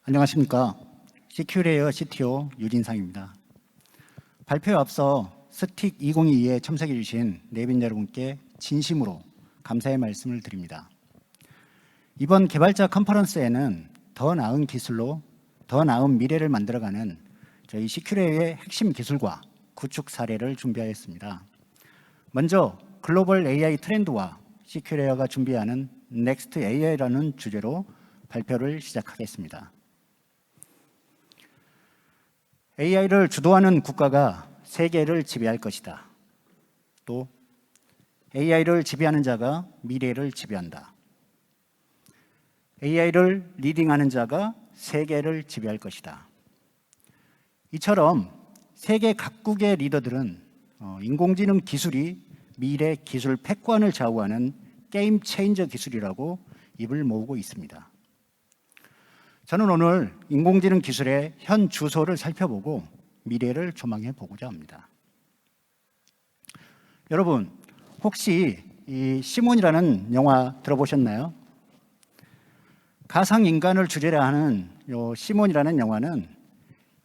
안녕하십니까. 시큐레이어 CTO 유진상입니다. 발표에 앞서 스틱 2022에 참석해 주신 내빈 여러분께 진심으로 감사의 말씀을 드립니다. 이번 개발자 컨퍼런스에는 더 나은 기술로 더 나은 미래를 만들어가는 저희 시큐레이어의 핵심 기술과 구축 사례를 준비하였습니다. 먼저 글로벌 AI 트렌드와 시큐레이어가 준비하는 넥스트 AI라는 주제로 발표를 시작하겠습니다. AI를 주도하는 국가가 세계를 지배할 것이다. 또 AI를 지배하는 자가 미래를 지배한다. AI를 리딩하는 자가 세계를 지배할 것이다. 이처럼 세계 각국의 리더들은 인공지능 기술이 미래 기술 패권을 좌우하는 게임 체인저 기술이라고 입을 모으고 있습니다. 저는 오늘 인공지능 기술의 현 주소를 살펴보고 미래를 조망해 보고자 합니다. 여러분, 혹시 이 시몬이라는 영화 들어보셨나요? 가상인간을 주제로 하는 이 시몬이라는 영화는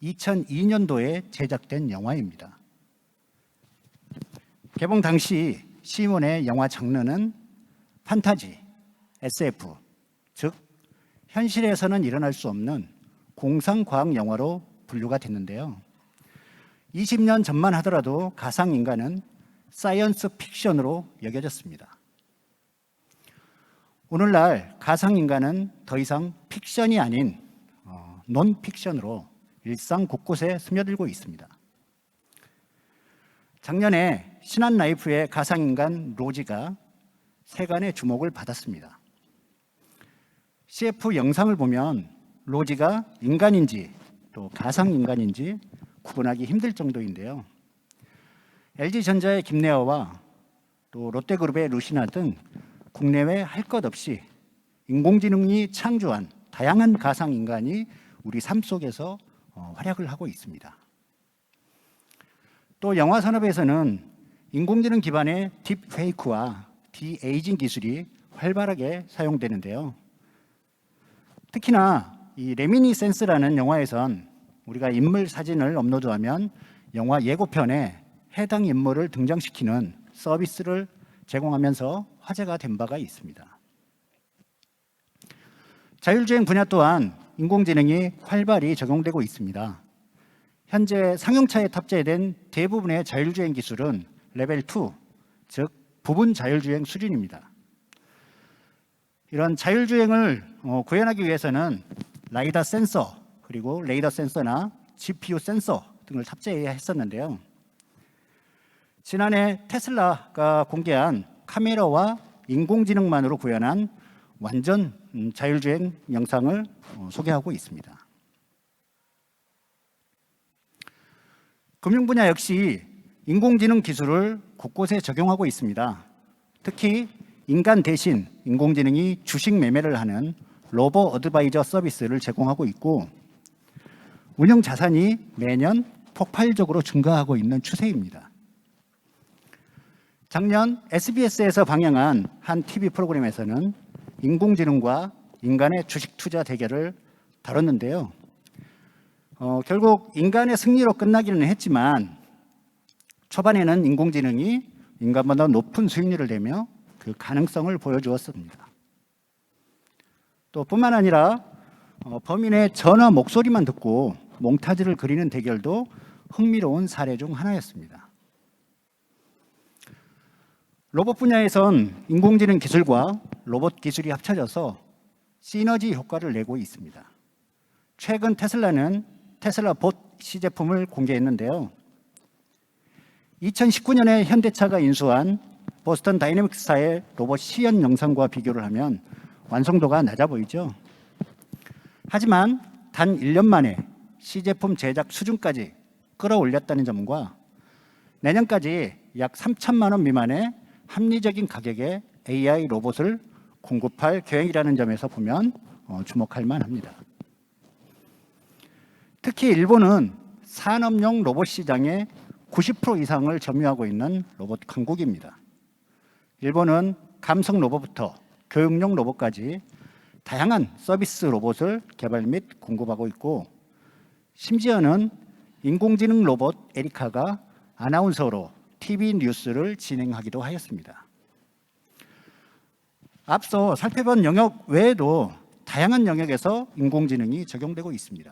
2002년도에 제작된 영화입니다. 개봉 당시 시몬의 영화 장르는 판타지, SF, 즉 현실에서는 일어날 수 없는 공상과학 영화로 분류가 됐는데요. 20년 전만 하더라도 가상인간은 사이언스 픽션으로 여겨졌습니다. 오늘날 가상인간은 더 이상 픽션이 아닌 논픽션으로 일상 곳곳에 스며들고 있습니다. 작년에 신한라이프의 가상인간 로지가 세간의 주목을 받았습니다. CF 영상을 보면 로지가 인간인지 또 가상인간인지 구분하기 힘들 정도인데요. LG전자의 김래아와 또 롯데그룹의 루시나 등 국내외 할 것 없이 인공지능이 창조한 다양한 가상인간이 우리 삶 속에서 활약을 하고 있습니다. 또 영화 산업에서는 인공지능 기반의 딥페이크와 디에이징 기술이 활발하게 사용되는데요. 특히나 이 레미니센스라는 영화에선 우리가 인물 사진을 업로드하면 영화 예고편에 해당 인물을 등장시키는 서비스를 제공하면서 화제가 된 바가 있습니다. 자율주행 분야 또한 인공지능이 활발히 적용되고 있습니다. 현재 상용차에 탑재된 대부분의 자율주행 기술은 레벨 2, 즉 부분 자율주행 수준입니다. 이런 자율주행을 구현하기 위해서는 라이다 센서, 그리고 레이더 센서나 GPU 센서 등을 탑재해야 했었는데요. 지난해 테슬라가 공개한 카메라와 인공지능만으로 구현한 완전 자율주행 영상을 소개하고 있습니다. 금융 분야 역시 인공지능 기술을 곳곳에 적용하고 있습니다. 특히 인간 대신 인공지능이 주식 매매를 하는 로보 어드바이저 서비스를 제공하고 있고 운용 자산이 매년 폭발적으로 증가하고 있는 추세입니다. 작년 SBS에서 방영한 한 TV 프로그램에서는 인공지능과 인간의 주식 투자 대결을 다뤘는데요. 결국 인간의 승리로 끝나기는 했지만 초반에는 인공지능이 인간보다 높은 수익률을 내며 그 가능성을 보여주었습니다. 또 뿐만 아니라 범인의 전화 목소리만 듣고 몽타주를 그리는 대결도 흥미로운 사례 중 하나였습니다. 로봇 분야에선 인공지능 기술과 로봇 기술이 합쳐져서 시너지 효과를 내고 있습니다. 최근 테슬라는 테슬라 봇 시제품을 공개했는데요. 2019년에 현대차가 인수한 보스턴 다이내믹스사의 로봇 시연 영상과 비교를 하면 완성도가 낮아 보이죠. 하지만 단 1년 만에 시제품 제작 수준까지 끌어올렸다는 점과 내년까지 약 3천만 원 미만의 합리적인 가격의 AI 로봇을 공급할 계획이라는 점에서 보면 주목할 만합니다. 특히 일본은 산업용 로봇 시장의 90% 이상을 점유하고 있는 로봇 강국입니다. 일본은 감성 로봇부터 교육용 로봇까지 다양한 서비스 로봇을 개발 및 공급하고 있고, 심지어는 인공지능 로봇 에리카가 아나운서로 TV 뉴스를 진행하기도 하였습니다. 앞서 살펴본 영역 외에도 다양한 영역에서 인공지능이 적용되고 있습니다.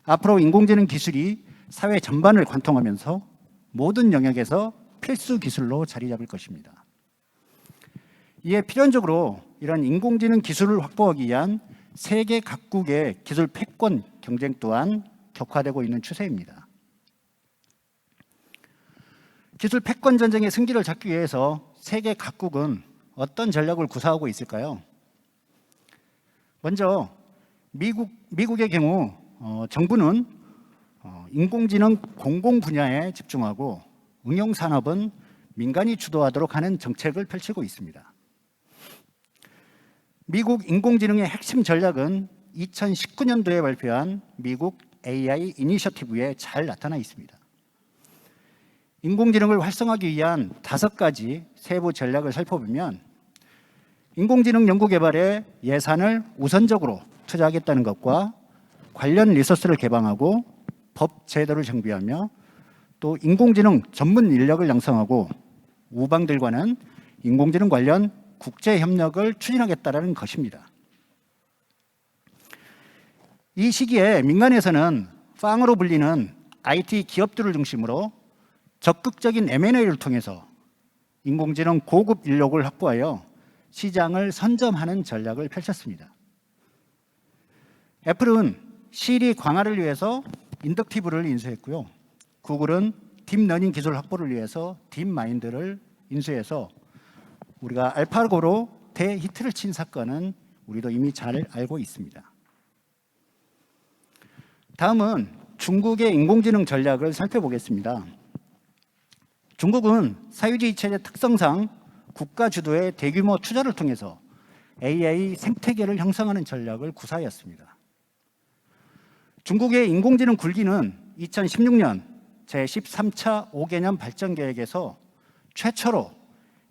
앞으로 인공지능 기술이 사회 전반을 관통하면서 모든 영역에서 필수 기술로 자리 잡을 것입니다. 이에 필연적으로 이런 인공지능 기술을 확보하기 위한 세계 각국의 기술 패권 경쟁 또한 격화되고 있는 추세입니다. 기술 패권 전쟁의 승기를 잡기 위해서 세계 각국은 어떤 전략을 구사하고 있을까요? 먼저 미국의 경우 정부는 인공지능 공공 분야에 집중하고 응용 산업은 민간이 주도하도록 하는 정책을 펼치고 있습니다. 미국 인공지능의 핵심 전략은 2019년도에 발표한 미국 AI 이니셔티브에 잘 나타나 있습니다. 인공지능을 활성화하기 위한 5가지 세부 전략을 살펴보면 인공지능 연구개발에 예산을 우선적으로 투자하겠다는 것과 관련 리소스를 개방하고 법 제도를 정비하며 또 인공지능 전문 인력을 양성하고 우방들과는 인공지능 관련 국제 협력을 추진하겠다는 것입니다. 이 시기에 민간에서는 팡으로 불리는 IT 기업들을 중심으로 적극적인 M&A를 통해서 인공지능 고급 인력을 확보하여 시장을 선점하는 전략을 펼쳤습니다. 애플은 시리 강화를 위해서 인덕티브를 인수했고요. 구글은 딥러닝 기술 확보를 위해서 딥마인드를 인수해서 우리가 알파고로 대히트를 친 사건은 우리도 이미 잘 알고 있습니다. 다음은 중국의 인공지능 전략을 살펴보겠습니다. 중국은 사회주의 체제 특성상 국가 주도의 대규모 투자를 통해서 AI 생태계를 형성하는 전략을 구사하였습니다. 중국의 인공지능 굴기는 2016년 제13차 5개년 발전 계획에서 최초로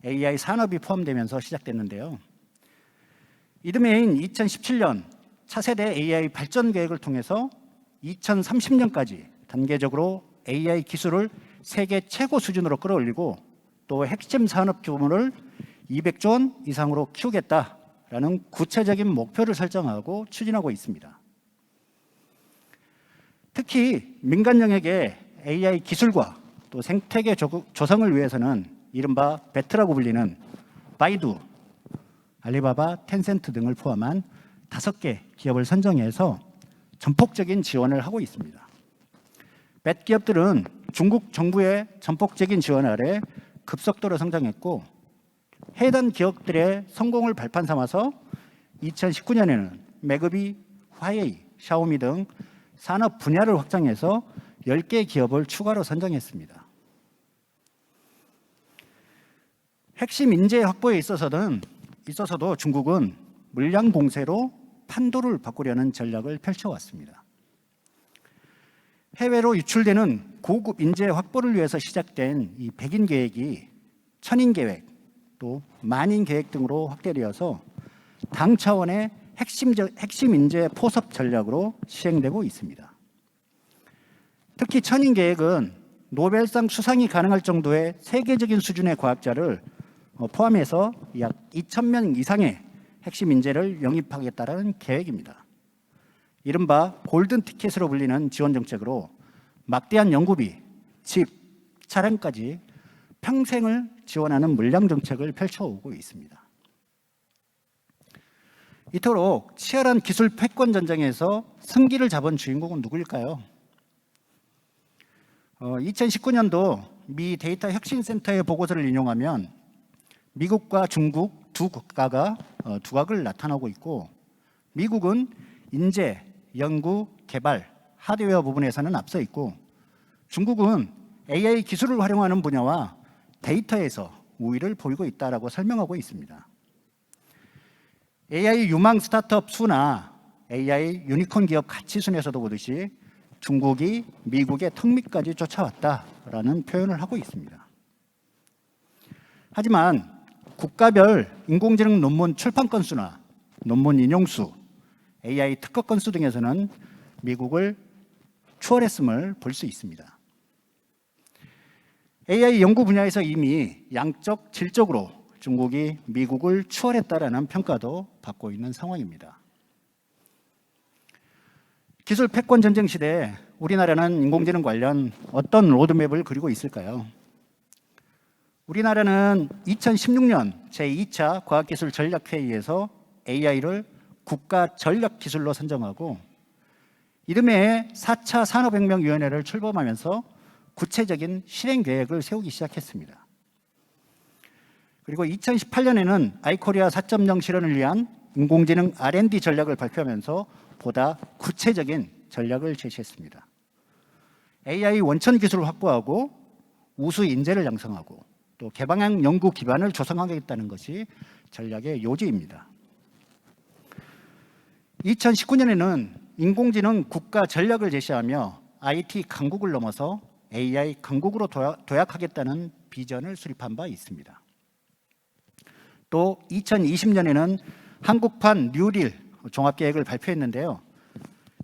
AI 산업이 포함되면서 시작됐는데요. 이듬해인 2017년 차세대 AI 발전 계획을 통해서 2030년까지 단계적으로 AI 기술을 세계 최고 수준으로 끌어올리고 또 핵심 산업 규모를 200조 원 이상으로 키우겠다라는 구체적인 목표를 설정하고 추진하고 있습니다. 특히 민간 영역의 AI 기술과 또 생태계 조성을 위해서는 이른바 베트라고 불리는 바이두, 알리바바, 텐센트 등을 포함한 5개 기업을 선정해서 전폭적인 지원을 하고 있습니다. 벳 기업들은 중국 정부의 전폭적인 지원 아래 급속도로 성장했고 해당 기업들의 성공을 발판 삼아서 2019년에는 매그비, 화웨이, 샤오미 등 산업 분야를 확장해서 10개 기업을 추가로 선정했습니다. 핵심 인재 확보에 있어서도 중국은 물량 공세로 판도를 바꾸려는 전략을 펼쳐왔습니다. 해외로 유출되는 고급 인재 확보를 위해서 시작된 이 백인 계획이 천인 계획, 또 만인 계획 등으로 확대되어서 당 차원의 핵심 인재 포섭 전략으로 시행되고 있습니다. 특히 천인 계획은 노벨상 수상이 가능할 정도의 세계적인 수준의 과학자를 포함해서 약 2,000명 이상의 핵심 인재를 영입하겠다는 계획입니다. 이른바 골든 티켓으로 불리는 지원 정책으로 막대한 연구비, 집, 차량까지 평생을 지원하는 물량 정책을 펼쳐오고 있습니다. 이토록 치열한 기술 패권 전쟁에서 승기를 잡은 주인공은 누구일까요? 2019년도 미 데이터 혁신센터의 보고서를 인용하면 미국과 중국 두 국가가 두각을 나타나고 있고 미국은 인재, 연구, 개발, 하드웨어 부분에서는 앞서 있고 중국은 AI 기술을 활용하는 분야와 데이터에서 우위를 보이고 있다라고 설명하고 있습니다. AI 유망 스타트업 수나 AI 유니콘 기업 가치 순에서도 보듯이 중국이 미국의 턱 밑까지 쫓아왔다라는 표현을 하고 있습니다. 하지만 국가별 인공지능 논문 출판 건수나 논문 인용수, AI 특허 건수 등에서는 미국을 추월했음을 볼 수 있습니다. AI 연구 분야에서 이미 양적, 질적으로 중국이 미국을 추월했다라는 평가도 받고 있는 상황입니다. 기술 패권 전쟁 시대에 우리나라는 인공지능 관련 어떤 로드맵을 그리고 있을까요? 우리나라는 2016년 제2차 과학기술 전략회의에서 AI를 국가 전략기술로 선정하고 이듬해 4차 산업혁명위원회를 출범하면서 구체적인 실행 계획을 세우기 시작했습니다. 그리고 2018년에는 아이코리아 4.0 실현을 위한 인공지능 R&D 전략을 발표하면서 보다 구체적인 전략을 제시했습니다. AI 원천 기술을 확보하고 우수 인재를 양성하고 또 개방형 연구 기반을 조성하겠다는 것이 전략의 요지입니다. 2019년에는 인공지능 국가 전략을 제시하며 IT 강국을 넘어서 AI 강국으로 도약하겠다는 비전을 수립한 바 있습니다. 또 2020년에는 한국판 뉴딜 종합계획을 발표했는데요.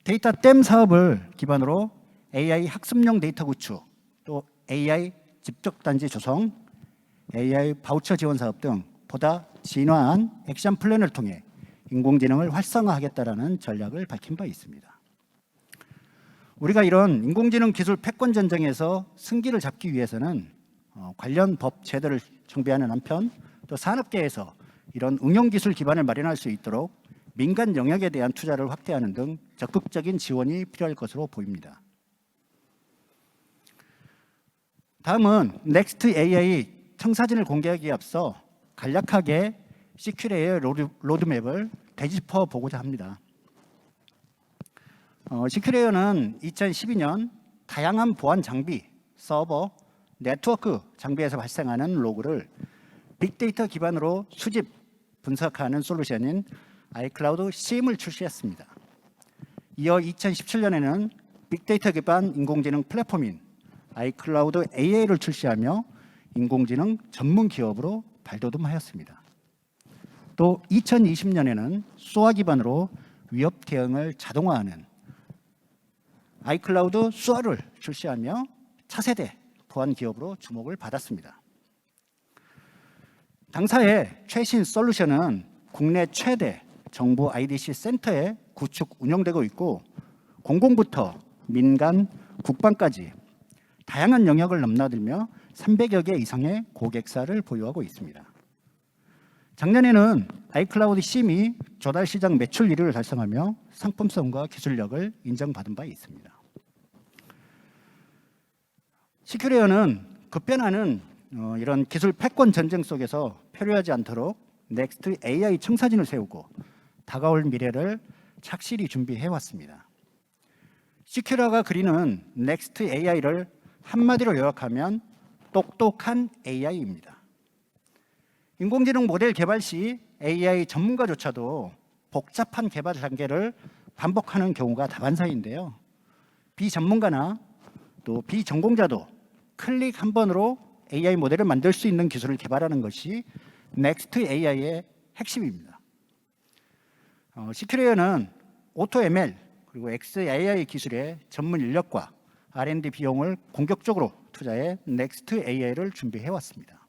데이터 댐 사업을 기반으로 AI 학습용 데이터 구축, 또 AI 집적단지 조성, AI 바우처 지원 사업 등 보다 진화한 액션 플랜을 통해 인공지능을 활성화하겠다라는 전략을 밝힌 바 있습니다. 우리가 이런 인공지능 기술 패권 전쟁에서 승기를 잡기 위해서는 관련 법 제도를 정비하는 한편 또 산업계에서 이런 응용기술 기반을 마련할 수 있도록 민간 영역에 대한 투자를 확대하는 등 적극적인 지원이 필요할 것으로 보입니다. 다음은 넥스트 AI 청사진을 공개하기에 앞서 간략하게 시큐레이의 로드맵을 되짚어 보고자 합니다. 시큐레이어는 2012년 다양한 보안 장비, 서버, 네트워크 장비에서 발생하는 로그를 빅데이터 기반으로 수집, 분석하는 솔루션인 아이클라우드 CM을 출시했습니다. 이어 2017년에는 빅데이터 기반 인공지능 플랫폼인 아이클라우드 AI를 출시하며 인공지능 전문 기업으로 발돋움하였습니다. 또 2020년에는 소아 기반으로 위협 대응을 자동화하는 아이클라우드 수아를 출시하며 차세대 보안 기업으로 주목을 받았습니다. 당사의 최신 솔루션은 국내 최대 정부 IDC 센터에 구축 운영되고 있고 공공부터 민간, 국방까지 다양한 영역을 넘나들며 300여 개 이상의 고객사를 보유하고 있습니다. 작년에는 아이클라우드 CM이 조달 시장 매출 1위를 달성하며 상품성과 기술력을 인정받은 바 있습니다. 시큐레이어는 급변하는 이런 기술 패권 전쟁 속에서 표류하지 않도록 넥스트 AI 청사진을 세우고 다가올 미래를 착실히 준비해 왔습니다. 시큐레이어가 그리는 넥스트 AI를 한마디로 요약하면 똑똑한 AI입니다. 인공지능 모델 개발 시 AI 전문가조차도 복잡한 개발 단계를 반복하는 경우가 다반사인데요. 비전문가나 또 비전공자도 클릭 한 번으로 AI 모델을 만들 수 있는 기술을 개발하는 것이 넥스트 AI의 핵심입니다. 시큐레이어는 오토ML 그리고 XAI 기술의 전문 인력과 R&D 비용을 공격적으로 투자해 넥스트 AI를 준비해 왔습니다.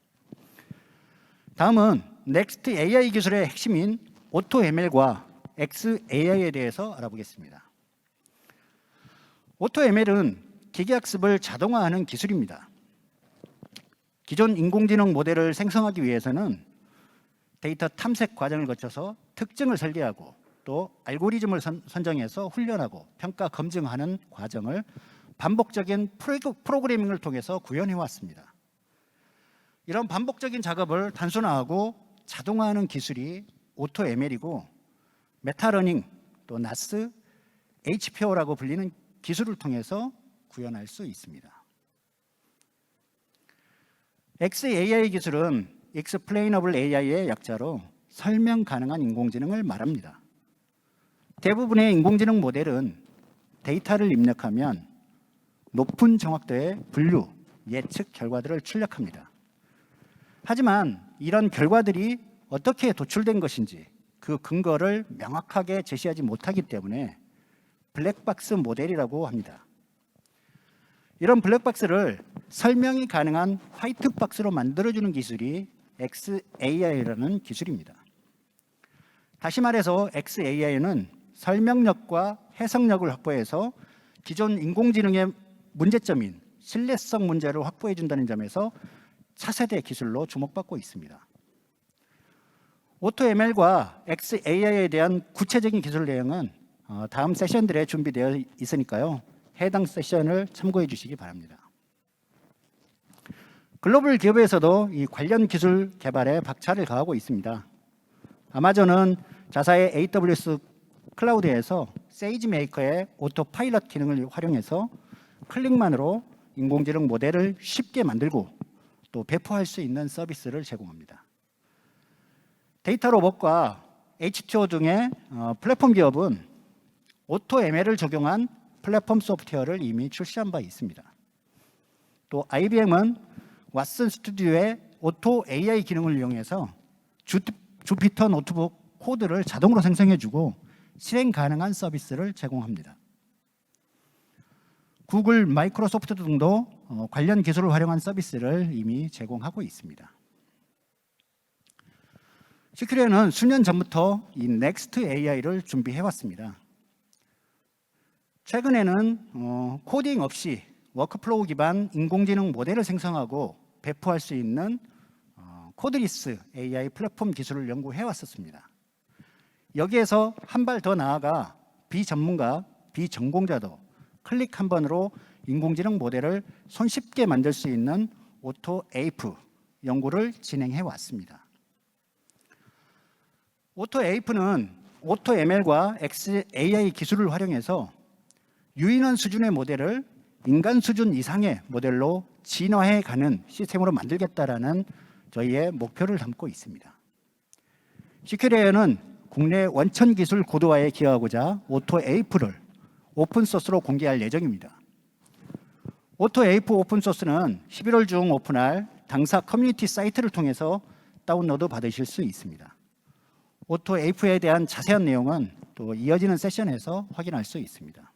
다음은 넥스트 AI 기술의 핵심인 오토ML과 XAI에 대해서 알아보겠습니다. 오토ML은 기계학습을 자동화하는 기술입니다. 기존 인공지능 모델을 생성하기 위해서는 데이터 탐색 과정을 거쳐서 특징을 설계하고 또 알고리즘을 선정해서 훈련하고 평가 검증하는 과정을 반복적인 프로그래밍을 통해서 구현해 왔습니다. 이런 반복적인 작업을 단순화하고 자동화하는 기술이 오토ML이고 메타러닝 또 나스, HPO라고 불리는 기술을 통해서 구현할 수 있습니다. XAI 기술은 Explainable AI의 약자로 설명 가능한 인공지능을 말합니다. 대부분의 인공지능 모델은 데이터를 입력하면 높은 정확도의 분류, 예측 결과들을 출력합니다. 하지만 이런 결과들이 어떻게 도출된 것인지 그 근거를 명확하게 제시하지 못하기 때문에 블랙박스 모델이라고 합니다. 이런 블랙박스를 설명이 가능한 화이트박스로 만들어주는 기술이 XAI라는 기술입니다. 다시 말해서 XAI는 설명력과 해석력을 확보해서 기존 인공지능의 문제점인 신뢰성 문제를 확보해 준다는 점에서 차세대 기술로 주목받고 있습니다. AutoML과 XAI에 대한 구체적인 기술 내용은 다음 세션들에 준비되어 있으니까요. 해당 세션을 참고해 주시기 바랍니다. 글로벌 기업에서도 이 관련 기술 개발에 박차를 가하고 있습니다. 아마존은 자사의 AWS 클라우드에서 세이지메이커의 오토파일럿 기능을 활용해서 클릭만으로 인공지능 모델을 쉽게 만들고 또 배포할 수 있는 서비스를 제공합니다. 데이터 로봇과 H2O 등의 플랫폼 기업은 오토ML을 적용한 플랫폼 소프트웨어를 이미 출시한 바 있습니다. 또 IBM은 왓슨 스튜디오의 오토 AI 기능을 이용해서 주피터 노트북 코드를 자동으로 생성해주고 실행 가능한 서비스를 제공합니다. 구글, 마이크로소프트 등도 관련 기술을 활용한 서비스를 이미 제공하고 있습니다. 시큐리에는 수년 전부터 이 넥스트 AI를 준비해왔습니다. 최근에는 코딩 없이 워크플로우 기반 인공지능 모델을 생성하고 배포할 수 있는 코드리스 AI 플랫폼 기술을 연구해왔었습니다. 여기에서 한 발 더 나아가 비전문가, 비전공자도 클릭 한 번으로 인공지능 모델을 손쉽게 만들 수 있는 오토에이프 연구를 진행해왔습니다. 오토에이프는 오토ML과 XAI 기술을 활용해서 유인원 수준의 모델을 인간 수준 이상의 모델로 진화해가는 시스템으로 만들겠다라는 저희의 목표를 담고 있습니다. 시큐리에는 국내 원천 기술 고도화에 기여하고자 오토에이프를 오픈소스로 공개할 예정입니다. 오토에이프 오픈소스는 11월 중 오픈할 당사 커뮤니티 사이트를 통해서 다운로드 받으실 수 있습니다. 오토에이프에 대한 자세한 내용은 또 이어지는 세션에서 확인할 수 있습니다.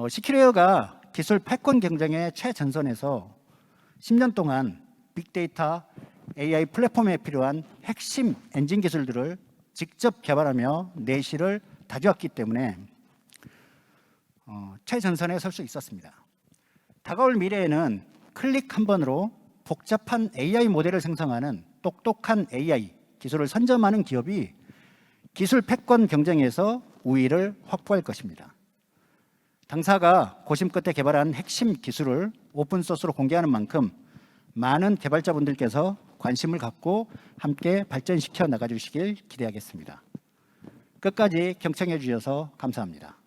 시큐리어가 기술 패권 경쟁의 최전선에서 10년 동안 빅데이터 AI 플랫폼에 필요한 핵심 엔진 기술들을 직접 개발하며 내실을 다져왔기 때문에 최전선에 설 수 있었습니다. 다가올 미래에는 클릭 한 번으로 복잡한 AI 모델을 생성하는 똑똑한 AI 기술을 선점하는 기업이 기술 패권 경쟁에서 우위를 확보할 것입니다. 당사가 고심 끝에 개발한 핵심 기술을 오픈소스로 공개하는 만큼 많은 개발자분들께서 관심을 갖고 함께 발전시켜 나가주시길 기대하겠습니다. 끝까지 경청해 주셔서 감사합니다.